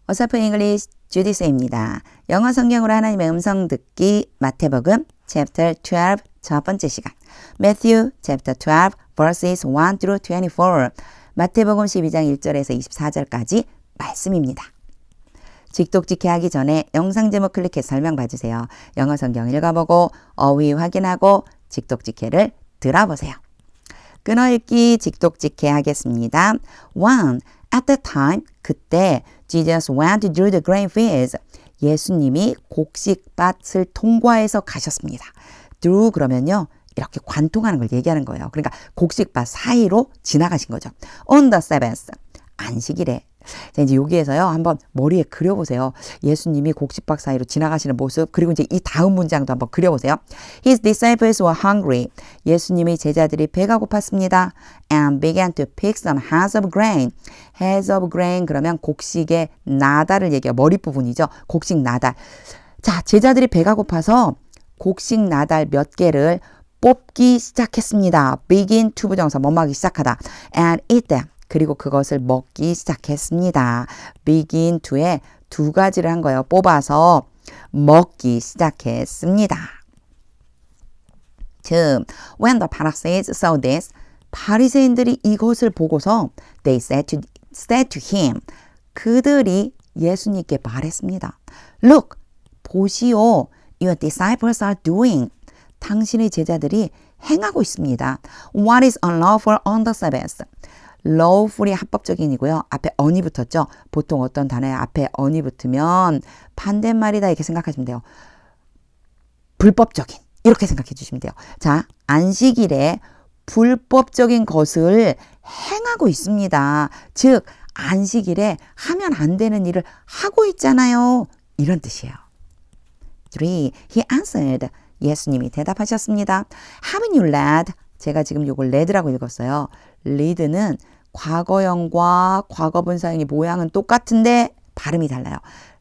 어서프 잉글리시 주디스입니다. 영어 성경으로 하나님의 음성 듣기 마태복음 chapter 12 첫 번째 시간 Matthew chapter 12 verses 1 through 24 마태복음 12장 1절에서 24절까지 말씀입니다. 직독직해 하기 전에 영상 제목 클릭해서 설명 봐주세요. 영어 성경 읽어보고 어휘 확인하고 직독직해를 들어보세요. 끊어읽기 직독직해 하겠습니다. 1. At that time, 그때 Jesus went through the grain fields. 예수님이 곡식밭을 통과해서 가셨습니다. through 그러면요. 이렇게 관통하는 걸 얘기하는 거예요. 그러니까 곡식밭 사이로 지나가신 거죠. On the Sabbath. 안식일에. 자, 이제 여기에서요. 한번 머리에 그려보세요. 예수님이 곡식밭 사이로 지나가시는 모습. 그리고 이제 이 다음 문장도 한번 그려보세요. His disciples were hungry. 예수님의 제자들이 배가 고팠습니다. And began to pick some heads of grain. heads of grain 그러면 곡식의 나달을 얘기해요. 머리 부분이죠. 곡식 나달. 자, 제자들이 배가 고파서 곡식 나달 몇 개를 뽑기 시작했습니다. begin to 부정사 뭐뭐하기 시작하다. and eat them. 그리고 그것을 먹기 시작했습니다. begin to에 두 가지를 한 거예요. 뽑아서 먹기 시작했습니다. 2. When the Pharisees saw this, 바리새인들이 이것을 보고서 they said to him, 그들이 예수님께 말했습니다. Look, 보시오, your disciples are doing. 당신의 제자들이 행하고 있습니다. What is unlawful on the Sabbath? lawful이 합법적인이고요. 앞에 on이 붙었죠. 보통 어떤 단어에 앞에 on이 붙으면 반대말이다 이렇게 생각하시면 돼요. 불법적인 이렇게 생각해 주시면 돼요. 자, 안식일에 불법적인 것을 행하고 있습니다. 즉 안식일에 하면 안 되는 일을 하고 있잖아요. 이런 뜻이에요. 3. He answered. 예수님이 대답하셨습니다. Haven't you led? 제가 지금 요걸 led라고 읽었어요. lead는 과거형과 과거분사형의 모양은 똑같은데 발음이 달라요.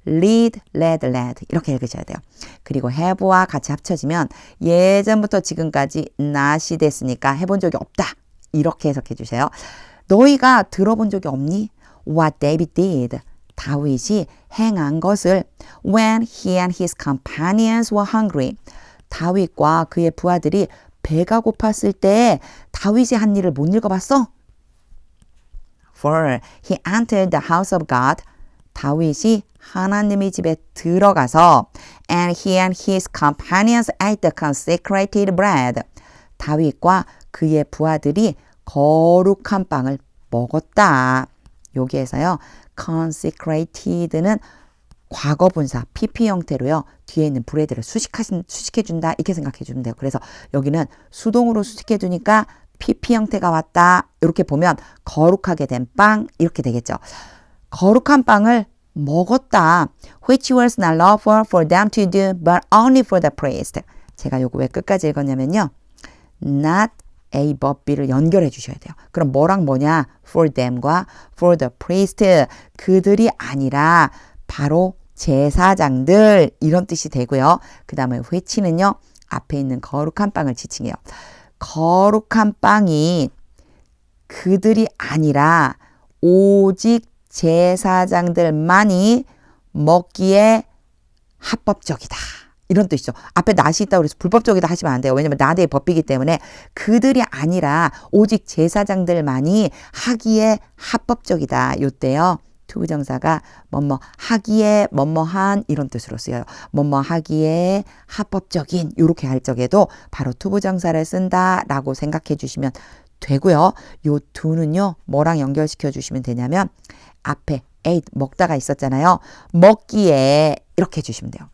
lead, led, led 이렇게 읽으셔야 돼요. 그리고 have와 같이 합쳐지면 예전부터 지금까지 not이 됐으니까 해본 적이 없다. 이렇게 해석해 주세요. 너희가 들어본 적이 없니? What David did. 다윗이 행한 것을 when he and his companions were hungry. 다윗과 그의 부하들이 배가 고팠을 때 다윗이 한 일을 못 읽어봤어? For he entered the house of God. 다윗이 하나님의 집에 들어가서 and he and his companions ate the consecrated bread. 다윗과 그의 부하들이 거룩한 빵을 먹었다. 여기에서요. consecrated는 과거분사 PP 형태로요. 뒤에 있는 브레드를 수식해준다 이렇게 생각해주면 돼요. 그래서 여기는 수동으로 수식해주니까 PP 형태가 왔다. 이렇게 보면 거룩하게 된 빵 이렇게 되겠죠. 거룩한 빵을 먹었다. Which was not lawful for them to do but only for the priest. 제가 요거 왜 끝까지 읽었냐면요. Not A, but B를 연결해 주셔야 돼요. 그럼 뭐랑 뭐냐? For them과 for the priest. 그들이 아니라 바로 제사장들 이런 뜻이 되고요. 그 다음에 which는요. 앞에 있는 거룩한 빵을 지칭해요. 거룩한 빵이 그들이 아니라 오직 제사장들만이 먹기에 합법적이다. 이런 뜻이죠. 앞에 낫이 있다고 해서 불법적이다 하시면 안 돼요. 왜냐면 나대의 법이기 때문에 그들이 아니라 오직 제사장들만이 하기에 합법적이다. 요때요. 투부정사가 뭐뭐 하기에 뭐뭐한 이런 뜻으로 쓰여요. 뭐뭐 하기에 합법적인 이렇게 할 적에도 바로 투부정사를 쓴다라고 생각해 주시면 되고요. 요 두는요. 뭐랑 연결시켜 주시면 되냐면 앞에 ate 먹다가 있었잖아요. 먹기에 이렇게 해주시면 돼요.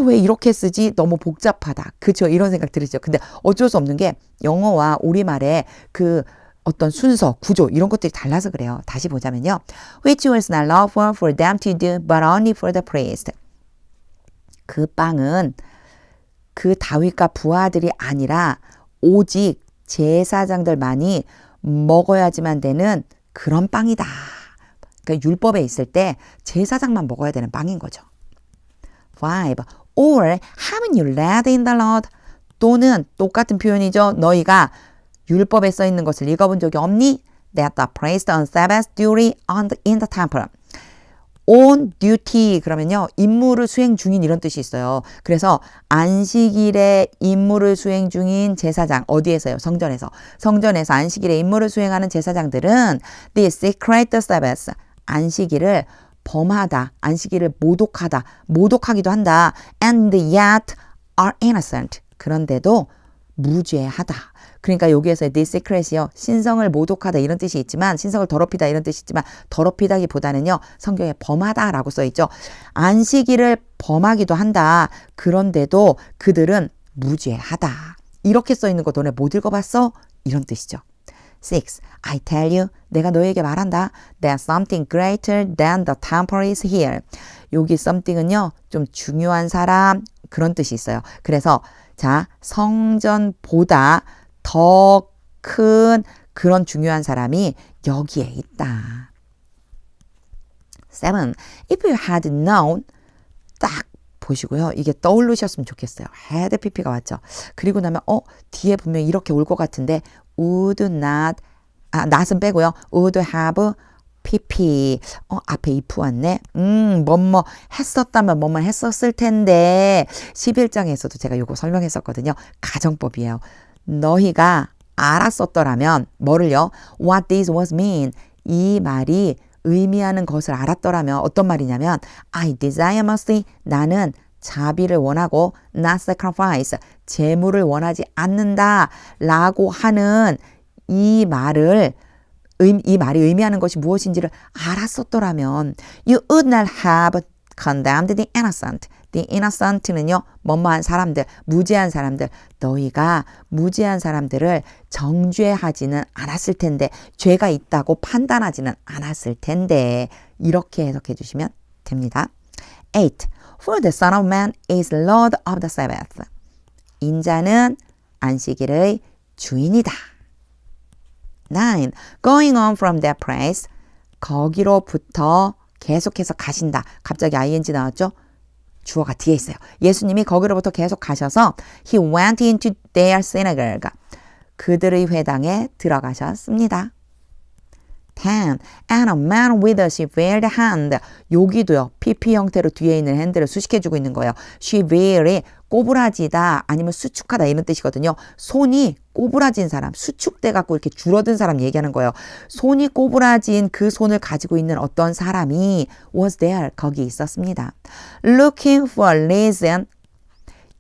왜 이렇게 쓰지? 너무 복잡하다. 그렇죠? 이런 생각 들으시죠? 근데 어쩔 수 없는 게 영어와 우리말의 그 어떤 순서, 구조 이런 것들이 달라서 그래요. 다시 보자면요. Which was not lawful for them to do but only for the priest. 그 빵은 그 다윗과 부하들이 아니라 오직 제사장들만이 먹어야지만 되는 그런 빵이다. 그러니까 율법에 있을 때 제사장만 먹어야 되는 빵인 거죠. 5. Or haven't you read in the Lord? 또는 똑같은 표현이죠. 너희가 율법에 써 있는 것을 읽어본 적이 없니? That the priest on Sabbath duty in the temple. on duty 그러면요. 임무를 수행 중인 이런 뜻이 있어요. 그래서 안식일에 임무를 수행 중인 제사장 어디에서요? 성전에서. 성전에서 안식일에 임무를 수행하는 제사장들은 the secret Sabbath 안식일을 범하다, 안식일을 모독하다, 모독하기도 한다. And yet are innocent. 그런데도 무죄하다. 그러니까 여기에서의 the secret이요. 신성을 모독하다 이런 뜻이 있지만 신성을 더럽히다 이런 뜻이 있지만 더럽히다기보다는요. 성경에 범하다라고 써있죠. 안식일을 범하기도 한다. 그런데도 그들은 무죄하다. 이렇게 써있는 거 너네 못 읽어봤어? 이런 뜻이죠. 6. I tell you, 내가 너에게 말한다. That something greater than the temple is here. 여기 something은요. 좀 중요한 사람 그런 뜻이 있어요. 그래서 자 성전보다 더 큰 그런 중요한 사람이 여기에 있다. 7. If you had known 딱 보시고요. 이게 떠오르셨으면 좋겠어요. had pp가 왔죠. 그리고 나면 뒤에 분명히 이렇게 올 것 같은데 would not not은 빼고요. would have pp 앞에 if 왔네. 뭐뭐 했었다면 뭐뭐 했었을 텐데 11장에서도 제가 요거 설명했었거든요. 가정법이에요. 너희가 알았었더라면 뭐를요? What this was mean. 이 말이 의미하는 것을 알았더라면 어떤 말이냐면 I desire mercy. 나는 자비를 원하고 not sacrifice. 제물을 원하지 않는다. 라고 하는 이 말이 의미하는 것이 무엇인지를 알았었더라면 You would not have condemned the innocent. The innocent는요. 뭐뭐한 사람들, 무죄한 사람들. 너희가 무죄한 사람들을 정죄하지는 않았을 텐데 죄가 있다고 판단하지는 않았을 텐데 이렇게 해석해 주시면 됩니다. 8. For the Son of Man is Lord of the Sabbath. 인자는 안식일의 주인이다. 9. Going on from that place. 거기로부터 계속해서 가신다. 갑자기 ing 나왔죠? 주어가 뒤에 있어요. 예수님이 거기로부터 계속 가셔서 He went into their synagogue. 그들의 회당에 들어가셨습니다. 10. And a man with a severed hand. 여기도요. PP 형태로 뒤에 있는 핸들을 수식해주고 있는 거예요. severe이 꼬부라지다 아니면 수축하다 이런 뜻이거든요. 손이 꼬부라진 사람, 수축돼 갖고 이렇게 줄어든 사람 얘기하는 거예요. 손이 꼬부라진 그 손을 가지고 있는 어떤 사람이 was there, 거기 있었습니다. Looking for a reason.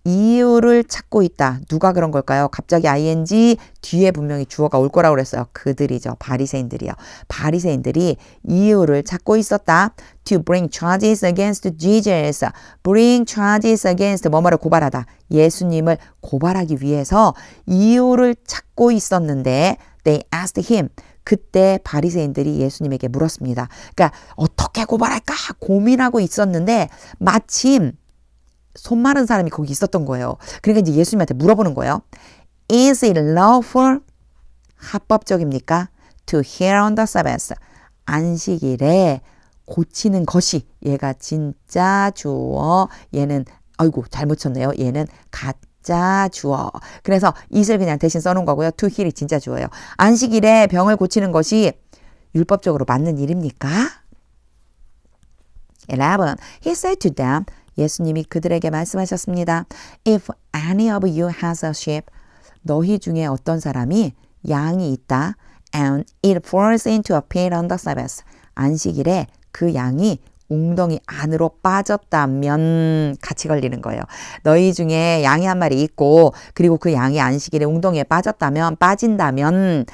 이유를 찾고 있다. 누가 그런 걸까요? 갑자기 ing 뒤에 분명히 주어가 올 거라고 그랬어요. 그들이죠. 바리새인들이요. 바리새인들이 이유를 찾고 있었다. To bring charges against Jesus. Bring charges against 뭐뭐를 고발하다. 예수님을 고발하기 위해서 이유를 찾고 있었는데 they asked him. 그때 바리새인들이 예수님에게 물었습니다. 그러니까 어떻게 고발할까 고민하고 있었는데 마침 손 마른 사람이 거기 있었던 거예요. 그러니까 이제 예수님한테 물어보는 거예요. Is it lawful? 합법적입니까? To heal on the Sabbath. 안식일에 고치는 것이 얘가 진짜 주어 얘는 아이고 잘못 쳤네요. 얘는 가짜 주어. 그래서 it을 그냥 대신 써놓은 거고요. To heal이 진짜 주어예요. 안식일에 병을 고치는 것이 율법적으로 맞는 일입니까? 11. He said to them 예수님이 그들에게 말씀하셨습니다. If any of you has a sheep, 너희 중에 어떤 사람이 양이 있다, and it falls into a pit on the Sabbath, 안식일에 그 양이 웅덩이 안으로 빠졌다면 같이 걸리는 거예요. 너희 중에 양이 한 마리 있고 그리고 그 양이 안식일에 웅덩이에 빠진다면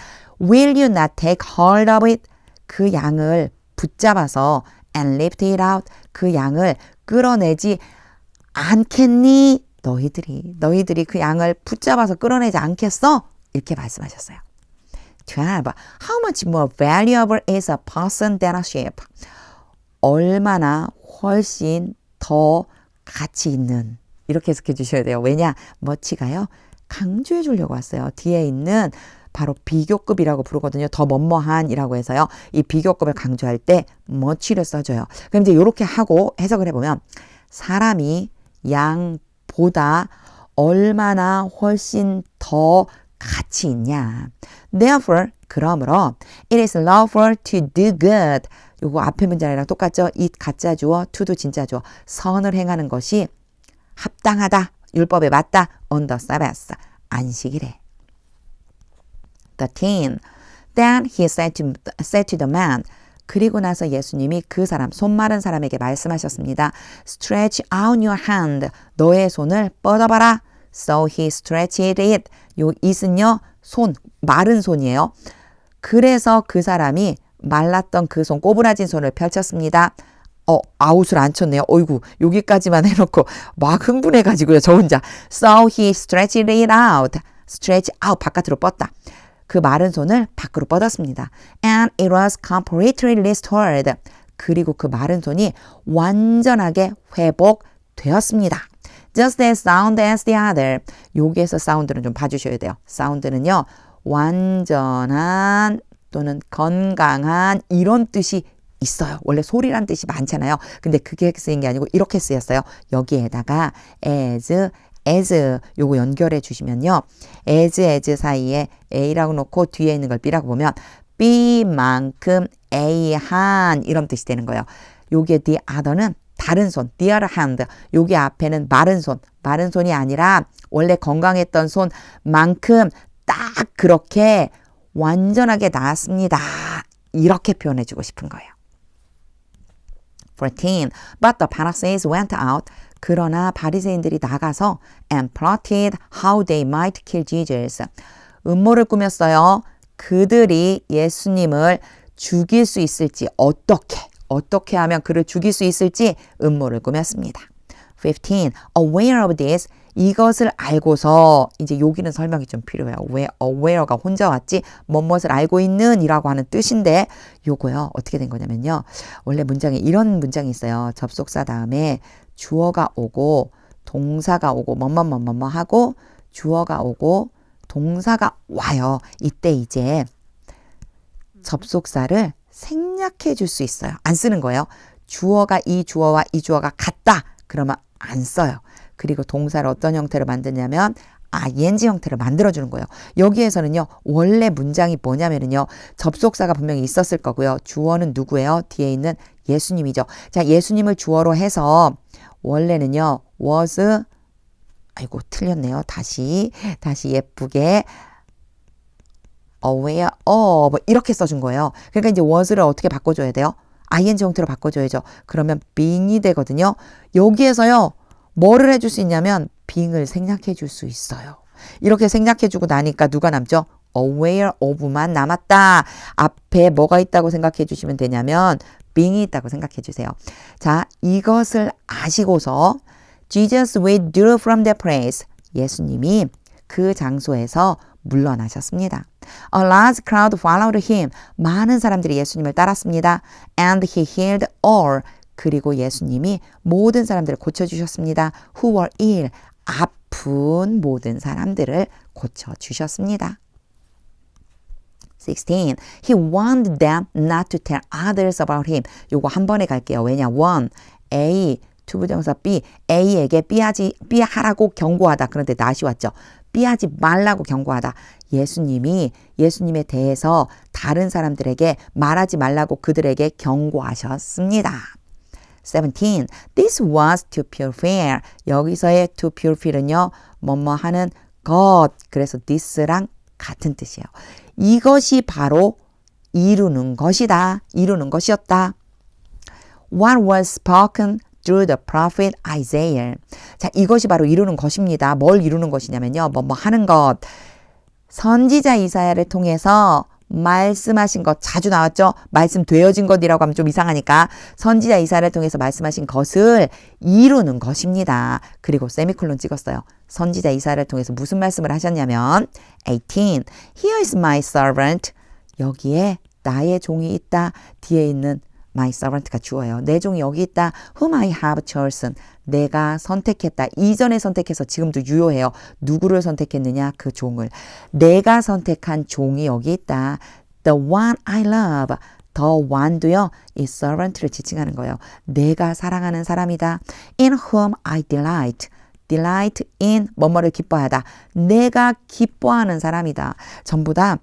will you not take hold of it? 그 양을 붙잡아서 and lift it out. 그 양을 끌어내지 않겠니? 너희들이 그 양을 붙잡아서 끌어내지 않겠어? 이렇게 말씀하셨어요. 12. How much more valuable is a person than a sheep? 얼마나 훨씬 더 가치 있는 이렇게 해석해 주셔야 돼요. 왜냐? much가요. 강조해 주려고 왔어요. 뒤에 있는 바로 비교급이라고 부르거든요. 더 뭐뭐한이라고 해서요. 이 비교급을 강조할 때 much를 써줘요. 그럼 이제 이렇게 하고 해석을 해보면 사람이 양보다 얼마나 훨씬 더 가치 있냐. Therefore, 그러므로 it is lawful to do good. 요거 앞에 문장이랑 똑같죠? it 가짜 주어, to도 진짜 주어. 선을 행하는 것이 합당하다, 율법에 맞다. on the Sabbath, 안식일에. 13. Then he said to the man. 그리고 나서 예수님이 그 사람, 손 마른 사람에게 말씀하셨습니다. Stretch out your hand. 너의 손을 뻗어봐라. So he stretched it. 요 it은요, 손, 마른 손이에요. 그래서 그 사람이 말랐던 그 손, 꼬부라진 손을 펼쳤습니다. 아웃을 안 쳤네요. 어이구, 여기까지만 해놓고 막 흥분해가지고요, 저 혼자. So he stretched it out. Stretch out, 바깥으로 뻗다. 그 마른 손을 밖으로 뻗었습니다. And it was completely restored. 그리고 그 마른 손이 완전하게 회복되었습니다. Just as sound as the other. 여기에서 사운드는 좀 봐주셔야 돼요. 사운드는요, 완전한 또는 건강한 이런 뜻이 있어요. 원래 소리란 뜻이 많잖아요. 근데 그게 쓰인 게 아니고 이렇게 쓰였어요. 여기에다가 as 요거 연결해 주시면요. as 사이에 A라고 놓고 뒤에 있는 걸 B라고 보면 B만큼 A한 이런 뜻이 되는 거예요. 요게 the other는 다른 손, the other hand. 여기 앞에는 마른 손이 아니라 원래 건강했던 손만큼 딱 그렇게 완전하게 나았습니다. 이렇게 표현해 주고 싶은 거예요. 14. But the Pharisees went out. 그러나 바리새인들이 나가서 and plotted how they might kill Jesus. 음모를 꾸몄어요. 그들이 예수님을 죽일 수 있을지 어떻게 하면 그를 죽일 수 있을지 음모를 꾸몄습니다. 15. Aware of this. 이것을 알고서 이제 여기는 설명이 좀 필요해요. 왜 aware가 혼자 왔지? 무엇을 알고 있는 이라고 하는 뜻인데 요거요. 어떻게 된 거냐면요. 원래 문장에 이런 문장이 있어요. 접속사 다음에 주어가 오고 동사가 오고 뭐뭐 하고 주어가 오고 동사가 와요. 이때 이제 접속사를 생략해 줄 수 있어요. 안 쓰는 거예요. 주어가 이 주어와 이 주어가 같다. 그러면 안 써요. 그리고 동사를 어떤 형태로 만드냐면 ing 형태로 만들어주는 거예요. 여기에서는요. 원래 문장이 뭐냐면요. 접속사가 분명히 있었을 거고요. 주어는 누구예요? 뒤에 있는 예수님이죠. 자, 예수님을 주어로 해서 원래는요. was 아이고 틀렸네요. 다시 예쁘게 aware of 이렇게 써준 거예요. 그러니까 이제 was를 어떻게 바꿔줘야 돼요? ing 형태로 바꿔줘야죠. 그러면 being이 되거든요. 여기에서요. 뭐를 해줄 수 있냐면 being을 생략해 줄 수 있어요. 이렇게 생략해 주고 나니까 누가 남죠? aware of만 남았다. 앞에 뭐가 있다고 생각해 주시면 되냐면 being이 있다고 생각해 주세요. 자, 이것을 아시고서 Jesus withdrew from that place. 예수님이 그 장소에서 물러나셨습니다. A large crowd followed him. 많은 사람들이 예수님을 따랐습니다. And he healed all. 그리고 예수님이 모든 사람들을 고쳐주셨습니다. Who were ill. 아픈 모든 사람들을 고쳐주셨습니다. 16. He warned them not to tell others about him. 요거 한 번에 갈게요. 왜냐? warn, A, 투부정사 B, A에게 B하라고 경고하다. 그런데 not이 왔죠. B하지 말라고 경고하다. 예수님에 대해서 다른 사람들에게 말하지 말라고 그들에게 경고하셨습니다. 17. This was to purify. 여기서의 to purify는요. 뭐뭐 하는 것. 그래서 this랑 같은 뜻이에요. 이것이 바로 이루는 것이다. 이루는 것이었다. What was spoken through the prophet Isaiah. 자, 이것이 바로 이루는 것입니다. 뭘 이루는 것이냐면요. 뭐뭐 하는 것. 선지자 이사야를 통해서 말씀하신 것 자주 나왔죠. 말씀되어진 것이라고 하면 좀 이상하니까 선지자 이사야를 통해서 말씀하신 것을 이루는 것입니다. 그리고 세미콜론 찍었어요. 선지자 이사야를 통해서 무슨 말씀을 하셨냐면 18. Here is my servant. 여기에 나의 종이 있다. 뒤에 있는 my servant가 주어요. 내 종이 여기 있다. Whom I have chosen. 내가 선택했다. 이전에 선택해서 지금도 유효해요. 누구를 선택했느냐? 그 종을. 내가 선택한 종이 여기 있다. The one I love. The one도요. 이 servant를 지칭하는 거예요. 내가 사랑하는 사람이다. In whom I delight. delight in 뭐뭐를 기뻐하다. 내가 기뻐하는 사람이다. 전부 다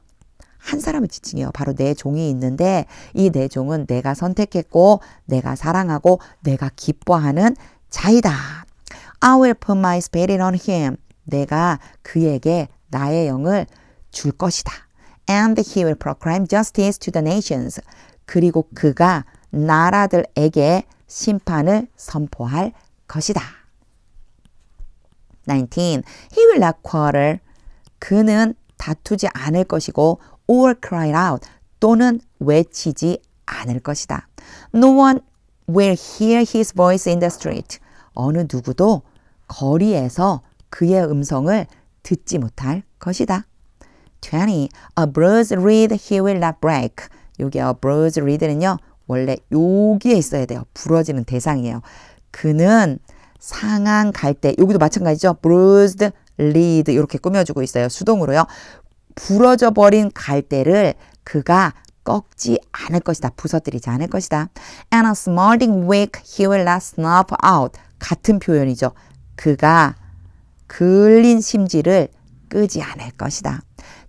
한 사람의 지칭이에요. 바로 내 종이 있는데 이 내 종은 내가 선택했고 내가 사랑하고 내가 기뻐하는 자이다. I will put my spirit on him. 내가 그에게 나의 영을 줄 것이다. And he will proclaim justice to the nations. 그리고 그가 나라들에게 심판을 선포할 것이다. 19. He will not quarrel. 그는 다투지 않을 것이고 or cry out 또는 외치지 않을 것이다. No one will hear his voice in the street. 어느 누구도 거리에서 그의 음성을 듣지 못할 것이다. 20. A bruised reed he will not break. 여기 a bruised reed는요. 원래 여기에 있어야 돼요. 부러지는 대상이에요. 그는 상한 갈대, 여기도 마찬가지죠. bruised reed 이렇게 꾸며주고 있어요. 수동으로요. 부러져 버린 갈대를 그가 꺾지 않을 것이다. 부서뜨리지 않을 것이다. And a smoldering wick he will not snuff out. 같은 표현이죠. 그가 글린 심지를 끄지 않을 것이다.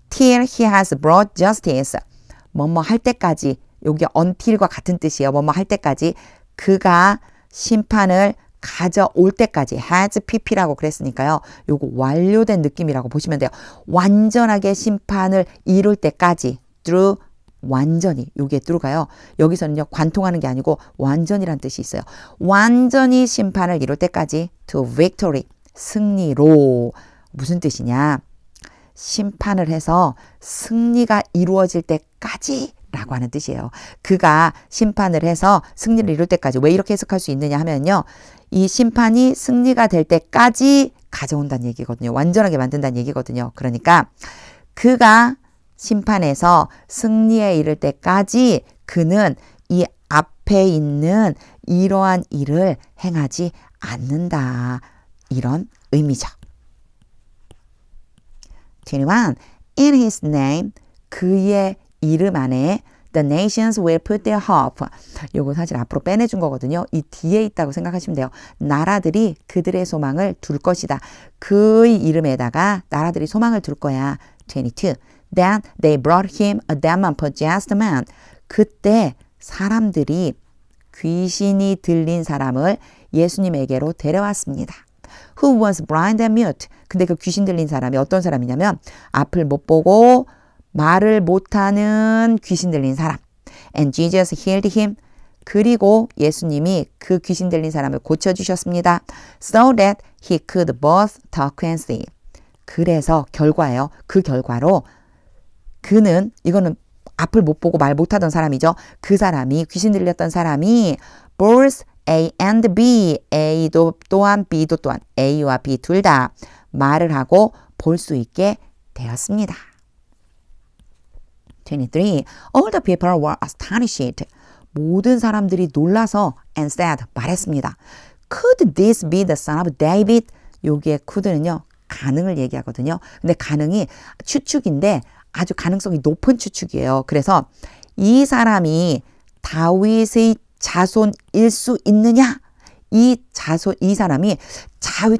Till he has brought justice. 뭐뭐 할 때까지, 여기 until과 같은 뜻이에요. 뭐뭐 할 때까지, 그가 심판을 가져올 때까지, has pp라고 그랬으니까요. 요거 완료된 느낌이라고 보시면 돼요. 완전하게 심판을 이룰 때까지, through 완전히, 요게 through가요. 여기서는요, 관통하는 게 아니고 완전이란 뜻이 있어요. 완전히 심판을 이룰 때까지, to victory, 승리로. 무슨 뜻이냐? 심판을 해서 승리가 이루어질 때까지 라고 하는 뜻이에요. 그가 심판을 해서 승리를 이룰 때까지. 왜 이렇게 해석할 수 있느냐 하면요. 이 심판이 승리가 될 때까지 가져온다는 얘기거든요. 완전하게 만든다는 얘기거든요. 그러니까 그가 심판에서 승리에 이를 때까지 그는 이 앞에 있는 이러한 일을 행하지 않는다. 이런 의미죠. 21. In his name, 그의 이름 안에 the nations will put their hope. 요거 사실 앞으로 빼내준 거거든요. 이 뒤에 있다고 생각하시면 돼요. 나라들이 그들의 소망을 둘 것이다. 그의 이름에다가 나라들이 소망을 둘 거야. 22. Then they brought him a demon-possessed man. 그때 사람들이 귀신이 들린 사람을 예수님에게로 데려왔습니다. Who was blind and mute. 근데 그 귀신 들린 사람이 어떤 사람이냐면 앞을 못 보고 말을 못하는 귀신 들린 사람. And Jesus healed him. 그리고 예수님이 그 귀신 들린 사람을 고쳐주셨습니다. So that he could both talk and see. 그래서 결과예요. 그 결과로 그는, 이거는 앞을 못 보고 말 못하던 사람이죠. 그 사람이, 귀신 들렸던 사람이 both A and B, A도 또한 B도 또한, A와 B 둘 다 말을 하고 볼 수 있게 되었습니다. 23. All the people were astonished. 모든 사람들이 놀라서 and said, 말했습니다. Could this be the son of David? 여기에 could는요, 가능을 얘기하거든요. 근데 가능이 추측인데 아주 가능성이 높은 추측이에요. 그래서 이 사람이 다윗의 자손일 수 있느냐? 이 사람이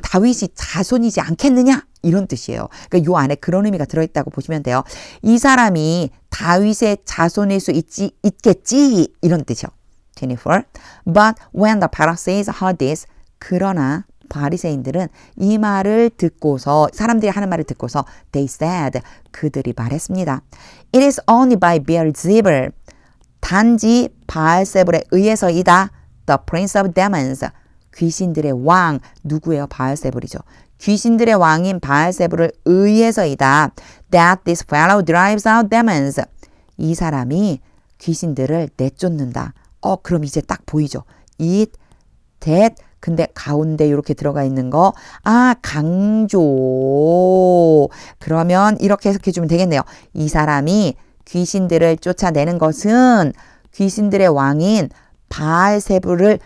다윗이 자손이지 않겠느냐? 이런 뜻이에요. 그러니까 요 안에 그런 의미가 들어있다고 보시면 돼요. 이 사람이 다윗의 자손일 수 있겠지? 이런 뜻이요. 24. But when the Pharisees heard this, 그러나 바리새인들은 이 말을 듣고서, 사람들이 하는 말을 듣고서 they said, 그들이 말했습니다. It is only by Beelzebul, 단지 바알세불에 의해서이다. The prince of demons, 귀신들의 왕, 누구예요? 바알세불이죠. 귀신들의 왕인 바알세불을 의해서이다. That this fellow drives out demons, 이 사람이 귀신들을 내쫓는다. 그럼 이제 딱 보이죠. It, that, 근데 가운데 이렇게 들어가 있는 거, 강조. 그러면 이렇게 해석해 주면 되겠네요. 이 사람이 귀신들을 쫓아내는 것은 귀신들의 왕인 바알세불을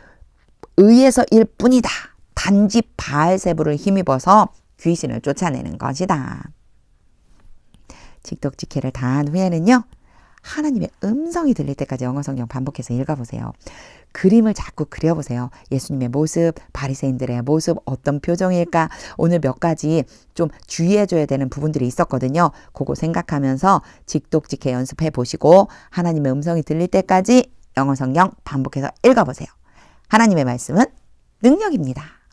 의해서일 뿐이다. 단지 바알세불을 힘입어서 귀신을 쫓아내는 것이다. 직독직해를 다 한 후에는요, 하나님의 음성이 들릴 때까지 영어 성경 반복해서 읽어보세요. 그림을 자꾸 그려보세요. 예수님의 모습, 바리새인들의 모습, 어떤 표정일까? 오늘 몇 가지 좀 주의해줘야 되는 부분들이 있었거든요. 그거 생각하면서 직독직해 연습해 보시고 하나님의 음성이 들릴 때까지 영어 성경 반복해서 읽어보세요. 하나님의 말씀은 능력입니다.